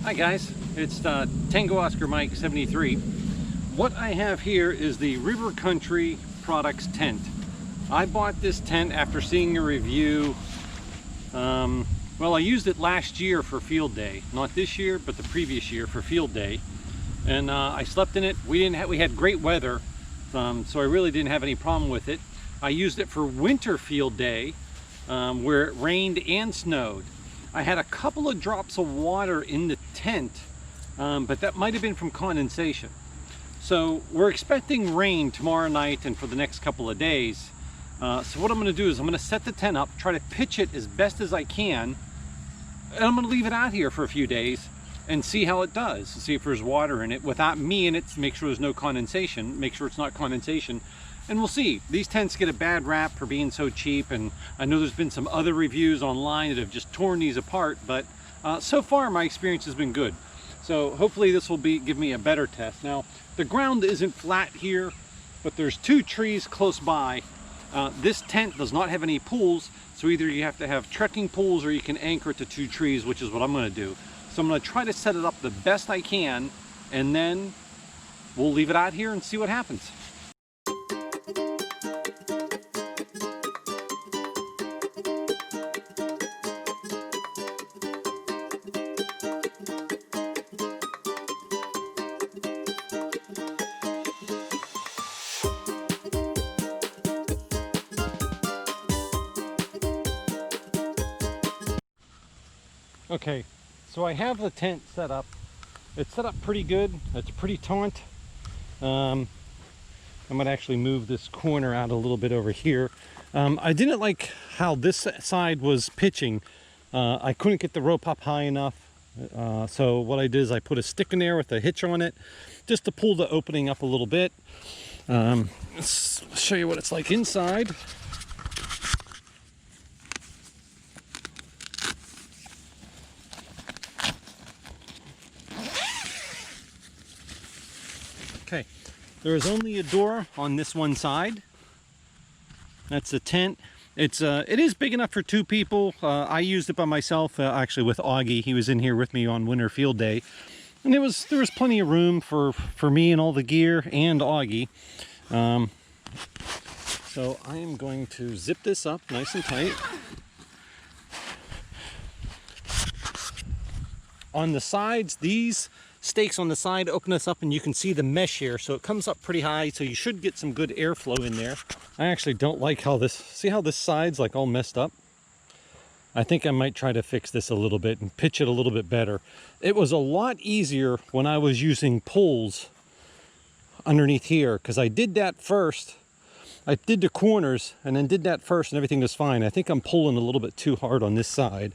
Hi guys, it's Tango Oscar Mike 73. What I have here is the River Country Products tent. I bought this tent after seeing a review. Well, I used it last year for field day, not this year, but the previous year for field day, and I slept in it. We had great weather, so I really didn't have any problem with it. I used it for winter field day, where it rained and snowed. I had a couple of drops of water in the tent, but that might have been from condensation. So we're expecting rain tomorrow night and for the next couple of days. So what I'm going to do is I'm going to set the tent up, try to pitch it as best as I can, and I'm going to leave it out here for a few days and see how it does, see if there's water in it without me in it, to make sure there's no condensation, make sure it's not condensation. And we'll see. These tents get a bad rap for being so cheap, and I know there's been some other reviews online that have just torn these apart, but so far my experience has been good. So hopefully this will give me a better test. Now, the ground isn't flat here, but there's two trees close by. This tent does not have any pools, so either you have to have trekking poles or you can anchor it to two trees, which is what I'm going to do. So I'm going to try to set it up the best I can, and then we'll leave it out here and see what happens. Okay, so I have the tent set up. It's set up pretty good. It's pretty taut. I might actually move this corner out a little bit over here. I didn't like how this side was pitching. I couldn't get the rope up high enough. So what I did is I put a stick in there with a hitch on it just to pull the opening up a little bit. Let's show you what it's like inside. Okay, there is only a door on this one side. That's the tent. It is big enough for two people. I used it by myself, actually with Augie. He was in here with me on winter field day, and there was plenty of room for me and all the gear and Augie. So I am going to zip this up nice and tight. On the sides, these stakes on the side open us up, and you can see the mesh here, so it comes up pretty high, so you should get some good airflow in there. I actually don't like how see how this side's like all messed up? I think I might try to fix this a little bit and pitch it a little bit better. It was a lot easier when I was using poles underneath here, because I did that first. I did the corners and then did that first, and everything was fine. I think I'm pulling a little bit too hard on this side.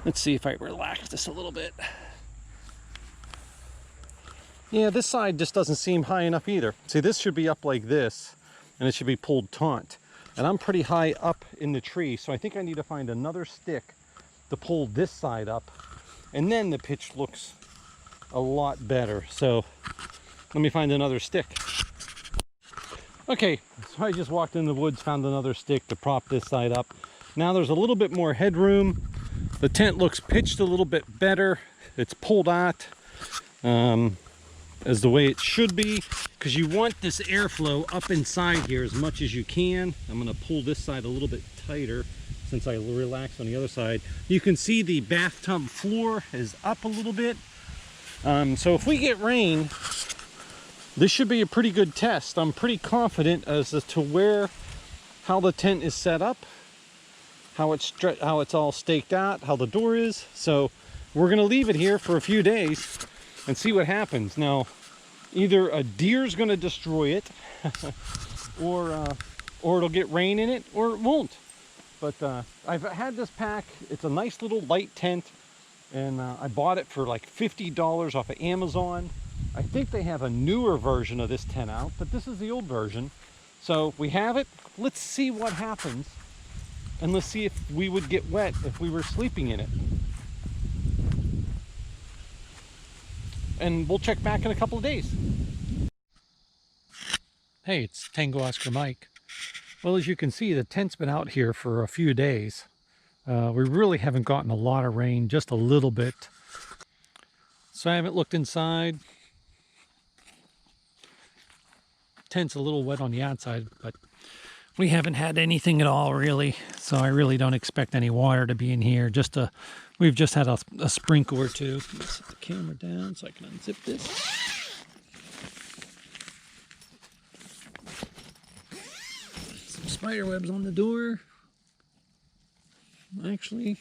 Let's see if I relax this a little bit. Yeah, this side just doesn't seem high enough either. See, this should be up like this, and it should be pulled taut. And I'm pretty high up in the tree, so I think I need to find another stick to pull this side up, and then the pitch looks a lot better. So let me find another stick. Okay, so I just walked in the woods, found another stick to prop this side up. Now there's a little bit more headroom. The tent looks pitched a little bit better. It's pulled out. As the way it should be, because you want this airflow up inside here as much as you can. I'm going to pull this side a little bit tighter since I relaxed on the other side. You can see the bathtub floor is up a little bit. So if we get rain, this should be a pretty good test. I'm pretty confident as to how the tent is set up, how it's all staked out, how the door is. So we're going to leave it here for a few days and see what happens. Now, either a deer's going to destroy it, or it'll get rain in it, or it won't. But I've had this pack. It's a nice little light tent, and I bought it for like $50 off of Amazon. I think they have a newer version of this tent out, but this is the old version. So we have it. Let's see what happens, and let's see if we would get wet if we were sleeping in it. And we'll check back in a couple of days. Hey, it's Tango Oscar Mike. Well, as you can see, the tent's been out here for a few days. We really haven't gotten a lot of rain, just a little bit. So I haven't looked inside. Tent's a little wet on the outside, but we haven't had anything at all really. So I really don't expect any water to be in here. We've just had a sprinkle or two. Let's set the camera down so I can unzip this. Some spider webs on the door. Actually,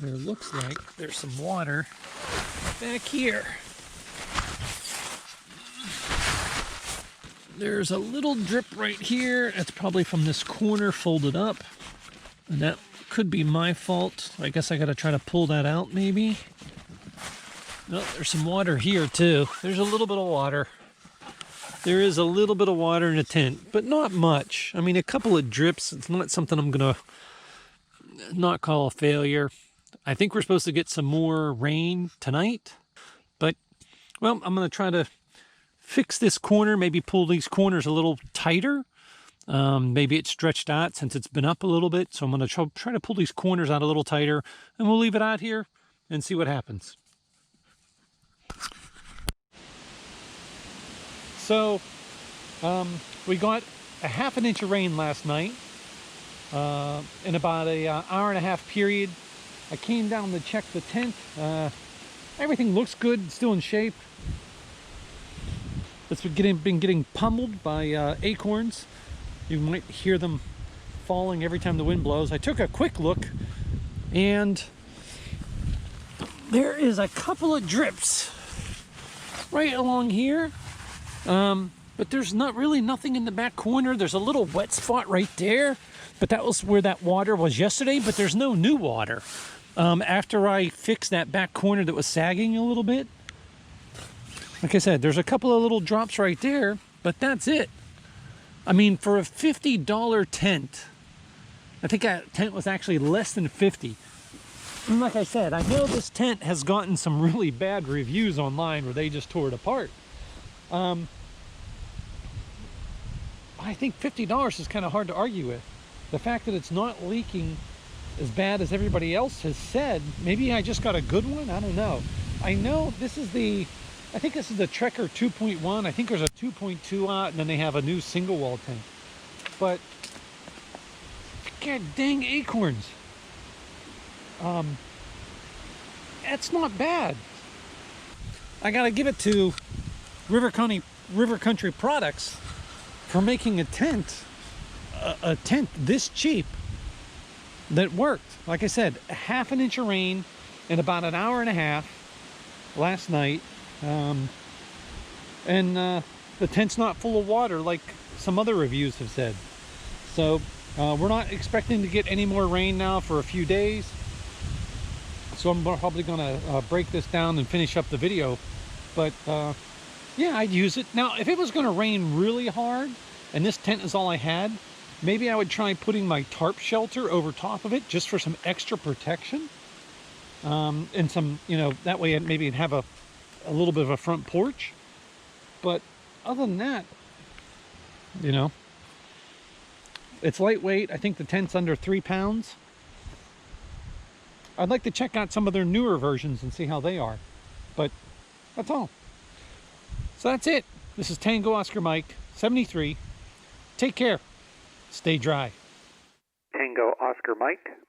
there looks like there's some water back here. There's a little drip right here. That's probably from this corner folded up. And that could be my fault. I guess I gotta try to pull that out maybe. Oh, there's some water here too. There's a little bit of water. There is a little bit of water in the tent, but not much. I mean, a couple of drips. It's not something I'm gonna not call a failure. I think we're supposed to get some more rain tonight, but well, I'm gonna try to fix this corner, maybe pull these corners a little tighter. Maybe it's stretched out since it's been up a little bit. So I'm going to try to pull these corners out a little tighter, and we'll leave it out here and see what happens. So we got a ½ inch of rain last night in about an hour and a half period. I came down to check the tent. Everything looks good, still in shape. It's been getting pummeled by acorns. You might hear them falling every time the wind blows. I took a quick look, and there is a couple of drips right along here. But there's not really nothing in the back corner. There's a little wet spot right there, but that was where that water was yesterday, but there's no new water. After I fixed that back corner that was sagging a little bit, like I said, there's a couple of little drops right there, but that's it. I mean, for a $50 tent, I think that tent was actually less than 50. And like I said, I know this tent has gotten some really bad reviews online where they just tore it apart. I think $50 is kind of hard to argue with. The fact that it's not leaking as bad as everybody else has said, maybe I just got a good one, I don't know. I know this is I think this is the Trekker 2.1. I think there's a 2.2 out, and then they have a new single wall tent. But, god dang acorns. That's not bad. I gotta give it to River Country Products for making a tent this cheap that worked. Like I said, a ½ inch of rain in about an hour and a half last night. The tent's not full of water like some other reviews have said. So we're not expecting to get any more rain now for a few days. So I'm probably gonna break this down and finish up the video. But yeah, I'd use it. Now, if it was gonna rain really hard and this tent is all I had, maybe I would try putting my tarp shelter over top of it just for some extra protection. And some, that way maybe it'd have a little bit of a front porch. But other than that, it's lightweight. I think the tent's under 3 pounds. I'd like to check out some of their newer versions and see how they are, but that's all. So that's it. This is Tango Oscar Mike 73. Take care. Stay dry. Tango Oscar Mike